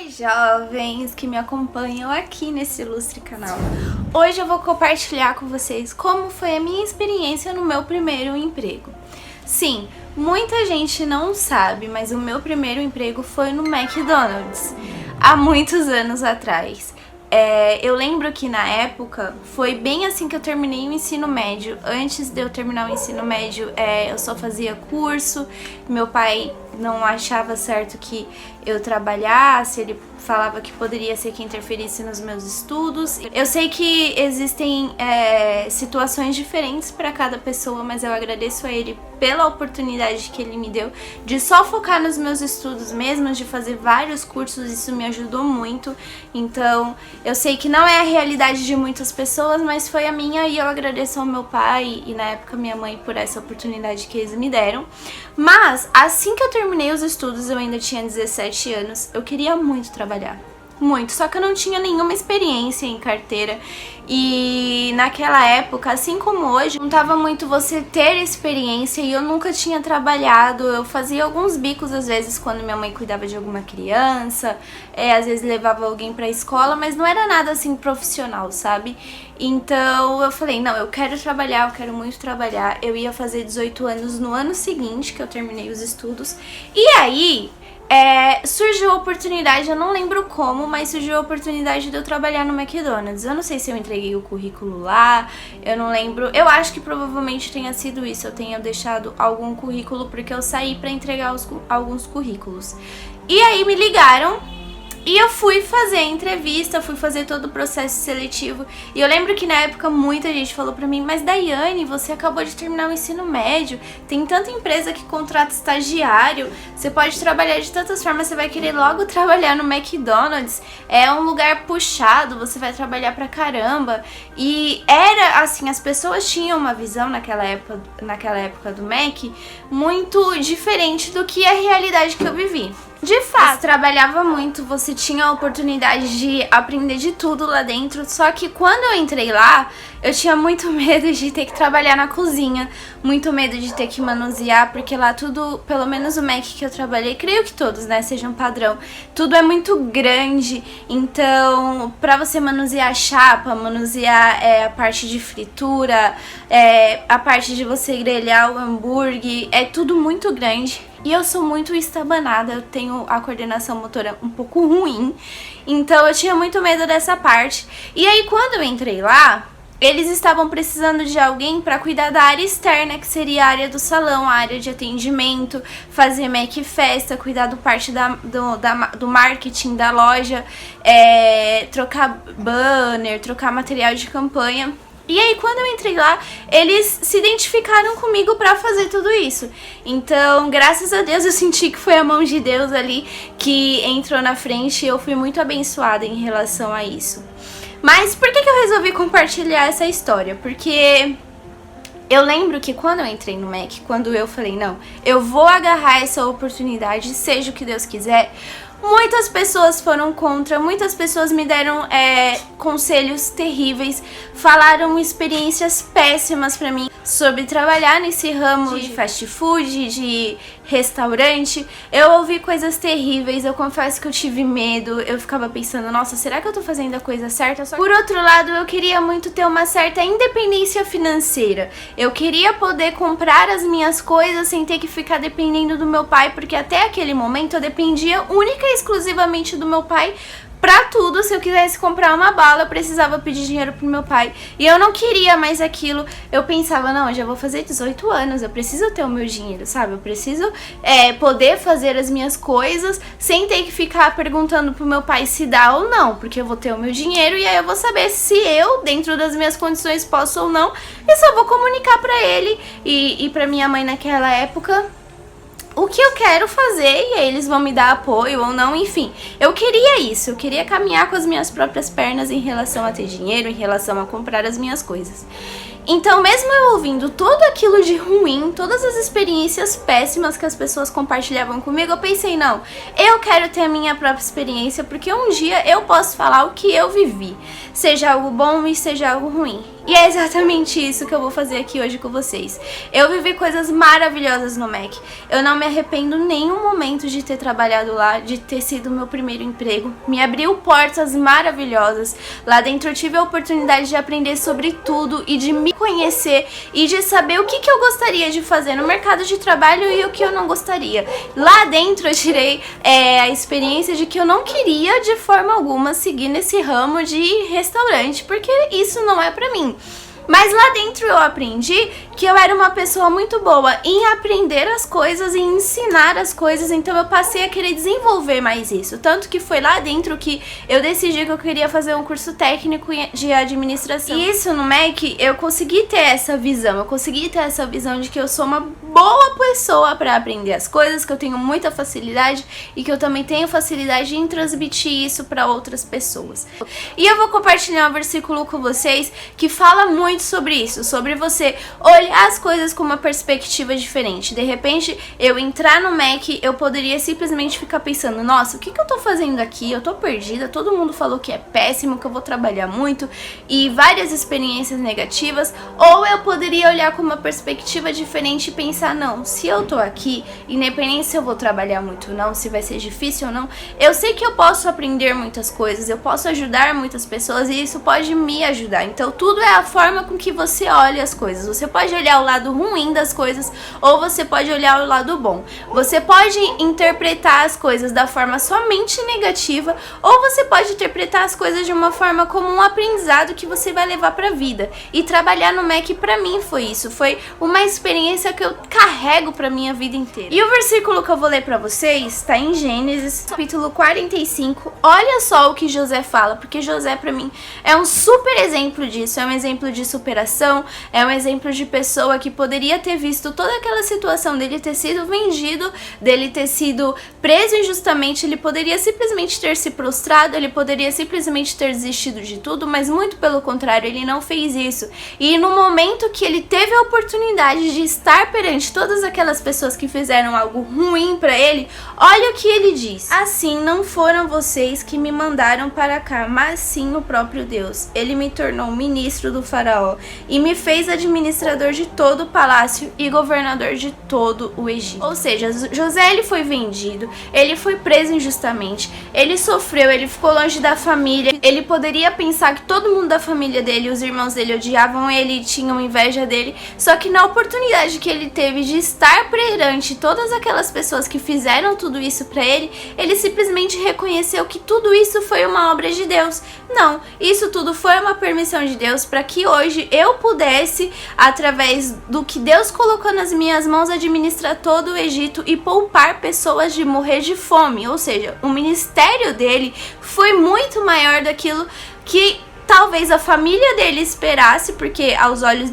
Oi, jovens que me acompanham aqui nesse ilustre canal. Hoje eu vou compartilhar com vocês como foi a minha experiência no meu primeiro emprego. Sim, muita gente não sabe, mas o meu primeiro emprego foi no McDonald's, há muitos anos atrás. Eu lembro que na época foi bem assim que eu terminei o ensino médio. Antes de eu terminar o ensino médio, eu só fazia curso. Meu pai não achava certo que eu trabalhasse, ele falava que poderia ser que interferisse nos meus estudos. Eu sei que existem situações diferentes para cada pessoa, mas eu agradeço a ele pela oportunidade que ele me deu de só focar nos meus estudos mesmo, de fazer vários cursos. Isso me ajudou muito. Então eu sei que não é a realidade de muitas pessoas, mas foi a minha, e eu agradeço ao meu pai e na época minha mãe por essa oportunidade que eles me deram. Mas assim que eu terminei os estudos, eu ainda tinha 17 anos, eu queria muito trabalhar. Muito, só que eu não tinha nenhuma experiência em carteira. E naquela época, assim como hoje, não tava muito você ter experiência, e eu nunca tinha trabalhado. Eu fazia alguns bicos às vezes quando minha mãe cuidava de alguma criança, às vezes levava alguém pra escola, mas não era nada assim profissional, sabe? Então eu falei, não, eu quero trabalhar, eu quero muito trabalhar. Eu ia fazer 18 anos no ano seguinte que eu terminei os estudos. E aí surgiu a oportunidade, eu não lembro como, mas surgiu a oportunidade de eu trabalhar no McDonald's. Eu não sei se eu entreguei o currículo lá, eu não lembro. Eu acho que provavelmente tenha sido isso, eu tenha deixado algum currículo, porque eu saí pra entregar alguns currículos. E aí me ligaram e eu fui fazer a entrevista, fui fazer todo o processo seletivo. E eu lembro que na época muita gente falou pra mim, mas Daiane, você acabou de terminar o ensino médio, tem tanta empresa que contrata estagiário, você pode trabalhar de tantas formas, você vai querer logo trabalhar no McDonald's, é um lugar puxado, você vai trabalhar pra caramba. E era assim, as pessoas tinham uma visão naquela época do Mac muito diferente do que a realidade que eu vivi. De fato, trabalhava muito, você tinha a oportunidade de aprender de tudo lá dentro, só que quando eu entrei lá, eu tinha muito medo de ter que trabalhar na cozinha, muito medo de ter que manusear, porque lá tudo, pelo menos o Mac que eu trabalhei, creio que todos, né, sejam padrão, tudo é muito grande, então pra você manusear a chapa, manusear a parte de fritura, a parte de você grelhar o hambúrguer, é tudo muito grande. E eu sou muito estabanada, eu tenho a coordenação motora um pouco ruim, então eu tinha muito medo dessa parte. E aí quando eu entrei lá, eles estavam precisando de alguém para cuidar da área externa, que seria a área do salão, a área de atendimento, fazer Mac Festa, cuidar do parte do marketing da loja, trocar banner, trocar material de campanha. E aí quando eu entrei lá, eles se identificaram comigo pra fazer tudo isso. Então, graças a Deus, eu senti que foi a mão de Deus ali que entrou na frente, e eu fui muito abençoada em relação a isso. Mas por que eu resolvi compartilhar essa história? Porque eu lembro que quando eu entrei no Mac, quando eu falei, não, eu vou agarrar essa oportunidade, seja o que Deus quiser, muitas pessoas foram contra, muitas pessoas me deram conselhos terríveis, falaram experiências péssimas pra mim sobre trabalhar nesse ramo de fast food, de restaurante. Eu ouvi coisas terríveis, eu confesso que eu tive medo, eu ficava pensando, nossa, será que eu tô fazendo a coisa certa? Por outro lado, eu queria muito ter uma certa independência financeira. Eu queria poder comprar as minhas coisas sem ter que ficar dependendo do meu pai, porque até aquele momento eu dependia única e exclusivamente do meu pai pra tudo. Se eu quisesse comprar uma bala, eu precisava pedir dinheiro pro meu pai. E eu não queria mais aquilo. Eu pensava, não, eu já vou fazer 18 anos, eu preciso ter o meu dinheiro, sabe? Eu preciso poder fazer as minhas coisas sem ter que ficar perguntando pro meu pai se dá ou não, porque eu vou ter o meu dinheiro e aí eu vou saber se eu, dentro das minhas condições, posso ou não. E só vou comunicar pra ele e pra minha mãe naquela época o que eu quero fazer, e aí eles vão me dar apoio ou não, enfim. Eu queria isso, eu queria caminhar com as minhas próprias pernas em relação a ter dinheiro, em relação a comprar as minhas coisas. Então, mesmo eu ouvindo tudo aquilo de ruim, todas as experiências péssimas que as pessoas compartilhavam comigo, eu pensei, não, eu quero ter a minha própria experiência, porque um dia eu posso falar o que eu vivi, seja algo bom e seja algo ruim. E é exatamente isso que eu vou fazer aqui hoje com vocês. Eu vivi coisas maravilhosas no Mac. Eu não me arrependo nenhum momento de ter trabalhado lá, de ter sido o meu primeiro emprego. Me abriu portas maravilhosas. Lá dentro eu tive a oportunidade de aprender sobre tudo e de me conhecer e de saber o que eu gostaria de fazer no mercado de trabalho e o que eu não gostaria. Lá dentro eu tirei a experiência de que eu não queria de forma alguma seguir nesse ramo de restaurante, porque isso não é pra mim. Mas lá dentro eu aprendi que eu era uma pessoa muito boa em aprender as coisas e ensinar as coisas, então eu passei a querer desenvolver mais isso. Tanto que foi lá dentro que eu decidi que eu queria fazer um curso técnico de administração. E isso no Mac eu consegui ter essa visão, de que eu sou uma boa pessoa para aprender as coisas, que eu tenho muita facilidade e que eu também tenho facilidade em transmitir isso para outras pessoas. E eu vou compartilhar um versículo com vocês que fala muito sobre isso, sobre você olhar as coisas com uma perspectiva diferente. De repente, eu entrar no Mac, eu poderia simplesmente ficar pensando, nossa, o que eu tô fazendo aqui? Eu tô perdida, todo mundo falou que é péssimo, que eu vou trabalhar muito e várias experiências negativas. Ou eu poderia olhar com uma perspectiva diferente e pensar, não, se eu tô aqui, independente se eu vou trabalhar muito ou não, se vai ser difícil ou não, eu sei que eu posso aprender muitas coisas, eu posso ajudar muitas pessoas e isso pode me ajudar. Então tudo é a forma com que você olha as coisas. Você pode olhar o lado ruim das coisas ou você pode olhar o lado bom. Você pode interpretar as coisas da forma somente negativa ou você pode interpretar as coisas de uma forma como um aprendizado que você vai levar pra vida. E trabalhar no Mac pra mim foi isso. Foi uma experiência que eu carrego pra minha vida inteira. E o versículo que eu vou ler pra vocês está em Gênesis, capítulo 45. Olha só o que José fala, porque José pra mim é um super exemplo disso. É um exemplo de superação, é um exemplo de pessoa que poderia ter visto toda aquela situação dele ter sido vendido, dele ter sido preso injustamente, ele poderia simplesmente ter se prostrado, ele poderia simplesmente ter desistido de tudo, mas muito pelo contrário, ele não fez isso. E no momento que ele teve a oportunidade de estar perante todas aquelas pessoas que fizeram algo ruim pra ele, olha o que ele diz: assim não foram vocês que me mandaram para cá, mas sim o próprio Deus. Ele me tornou ministro do faraó e me fez administrador de todo o palácio e governador de todo o Egito. Ou seja, José ele foi vendido, ele foi preso injustamente, ele sofreu, ele ficou longe da família, ele poderia pensar que todo mundo da família dele, os irmãos dele odiavam ele e tinham inveja dele, só que na oportunidade que ele teve de estar perante todas aquelas pessoas que fizeram tudo isso pra ele, ele simplesmente reconheceu que tudo isso foi uma obra de Deus. Não, isso tudo foi uma permissão de Deus para que hoje eu pudesse, através do que Deus colocou nas minhas mãos, administrar todo o Egito e poupar pessoas de morrer de fome. Ou seja, o ministério dele foi muito maior daquilo que talvez a família dele esperasse, porque aos olhos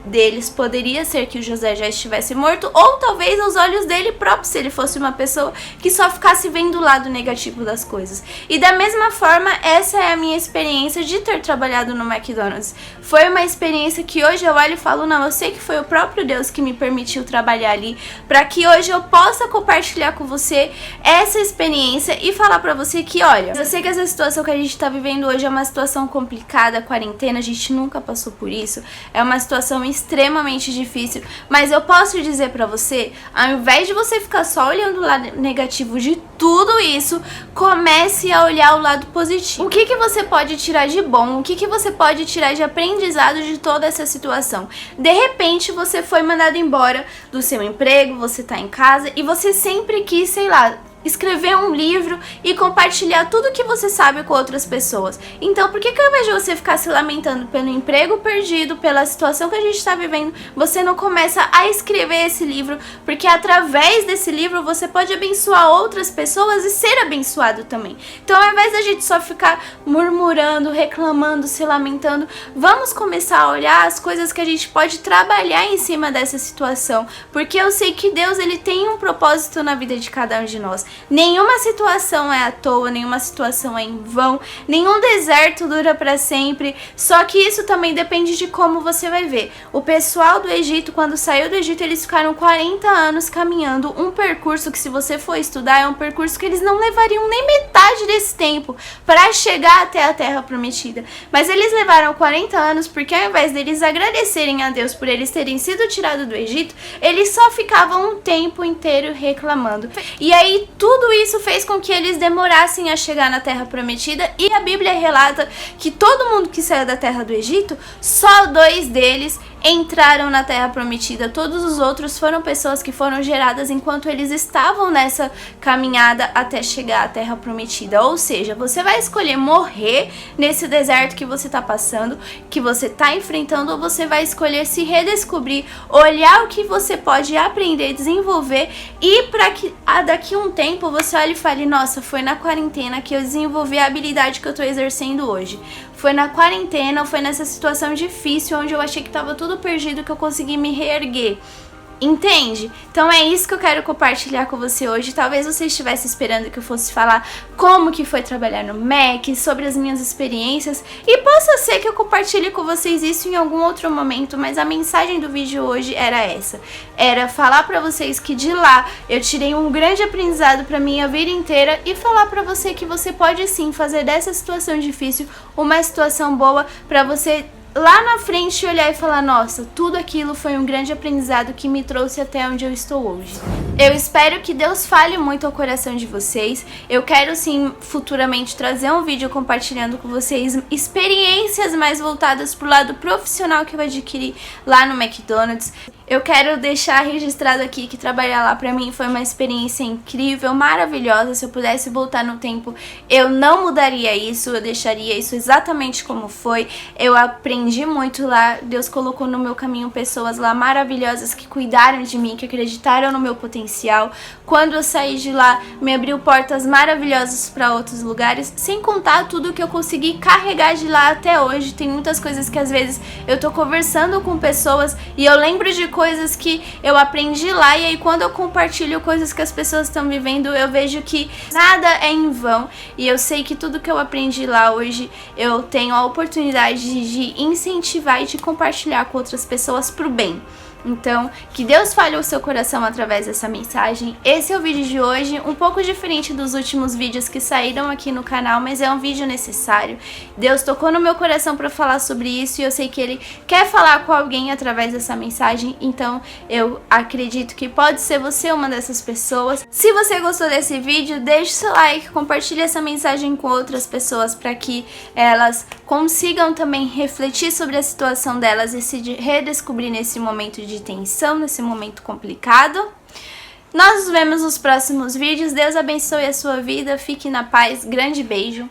deles poderia ser que o José já estivesse morto, ou talvez aos olhos dele próprio, se ele fosse uma pessoa que só ficasse vendo o lado negativo das coisas. E da mesma forma, essa é a minha experiência de ter trabalhado no McDonald's. Foi uma experiência que hoje eu olho e falo, não, eu sei que foi o próprio Deus que me permitiu trabalhar ali, para que hoje eu possa compartilhar com você essa experiência e falar pra você que, olha, eu sei que essa situação que a gente tá vivendo hoje é uma situação complicada, a quarentena, a gente nunca passou por isso, é uma situação extremamente difícil, mas eu posso dizer pra você, ao invés de você ficar só olhando o lado negativo de tudo isso, comece a olhar o lado positivo. O que você pode tirar de bom? O que você pode tirar de aprendizado de toda essa situação? De repente você foi mandado embora do seu emprego, você tá em casa e você sempre quis, sei lá, escrever um livro e compartilhar tudo que você sabe com outras pessoas. Então, por que ao invés de você ficar se lamentando pelo emprego perdido, pela situação que a gente está vivendo, você não começa a escrever esse livro? Porque através desse livro você pode abençoar outras pessoas e ser abençoado também. Então, ao invés da gente só ficar murmurando, reclamando, se lamentando, vamos começar a olhar as coisas que a gente pode trabalhar em cima dessa situação. Porque eu sei que Deus, ele tem um propósito na vida de cada um de nós. Nenhuma situação é à toa, nenhuma situação é em vão, nenhum deserto dura para sempre, só que isso também depende de como você vai ver. O pessoal do Egito, quando saiu do Egito, eles ficaram 40 anos caminhando um percurso que, se você for estudar, é um percurso que eles não levariam nem metade desse tempo para chegar até a Terra Prometida. Mas eles levaram 40 anos porque, ao invés deles agradecerem a Deus por eles terem sido tirados do Egito, eles só ficavam um tempo inteiro reclamando. E aí tudo isso fez com que eles demorassem a chegar na Terra Prometida, e a Bíblia relata que todo mundo que saiu da Terra do Egito, só 2 deles entraram na Terra Prometida. Todos os outros foram pessoas que foram geradas enquanto eles estavam nessa caminhada até chegar à Terra Prometida. Ou seja, você vai escolher morrer nesse deserto que você está passando, que você está enfrentando, ou você vai escolher se redescobrir, olhar o que você pode aprender, desenvolver, e para que daqui a um tempo você olhe e fale: nossa, foi na quarentena que eu desenvolvi a habilidade que eu estou exercendo hoje. Foi na quarentena, foi nessa situação difícil onde eu achei que estava tudo perdido que eu consegui me reerguer. Entende? Então é isso que eu quero compartilhar com você hoje. Talvez você estivesse esperando que eu fosse falar como que foi trabalhar no MEC, sobre as minhas experiências, e possa ser que eu compartilhe com vocês isso em algum outro momento, mas a mensagem do vídeo hoje era essa. Era falar pra vocês que de lá eu tirei um grande aprendizado pra minha vida inteira, e falar pra você que você pode sim fazer dessa situação difícil uma situação boa pra você lá na frente olhar e falar: nossa, tudo aquilo foi um grande aprendizado que me trouxe até onde eu estou hoje. Eu espero que Deus fale muito ao coração de vocês. Eu quero sim futuramente trazer um vídeo compartilhando com vocês experiências mais voltadas pro lado profissional que eu adquiri lá no McDonald's. Eu quero deixar registrado aqui que trabalhar lá pra mim foi uma experiência incrível, maravilhosa. Se eu pudesse voltar no tempo, eu não mudaria isso, eu deixaria isso exatamente como foi. Eu aprendi muito lá, Deus colocou no meu caminho pessoas lá maravilhosas que cuidaram de mim, que acreditaram no meu potencial. Quando eu saí de lá, me abriu portas maravilhosas para outros lugares, sem contar tudo que eu consegui carregar de lá até hoje. Tem muitas coisas que às vezes eu tô conversando com pessoas e eu lembro de coisas que eu aprendi lá, e aí quando eu compartilho coisas que as pessoas estão vivendo, eu vejo que nada é em vão, e eu sei que tudo que eu aprendi lá hoje eu tenho a oportunidade de incentivar e de compartilhar com outras pessoas pro bem. Então, que Deus fale o seu coração através dessa mensagem. Esse é o vídeo de hoje, um pouco diferente dos últimos vídeos que saíram aqui no canal, mas é um vídeo necessário. Deus tocou no meu coração para falar sobre isso, e eu sei que Ele quer falar com alguém através dessa mensagem, então eu acredito que pode ser você uma dessas pessoas. Se você gostou desse vídeo, deixe seu like, compartilhe essa mensagem com outras pessoas para que elas consigam também refletir sobre a situação delas e se redescobrir nesse momento de tensão, nesse momento complicado. Nós nos vemos nos próximos vídeos. Deus abençoe a sua vida, fique na paz, grande beijo.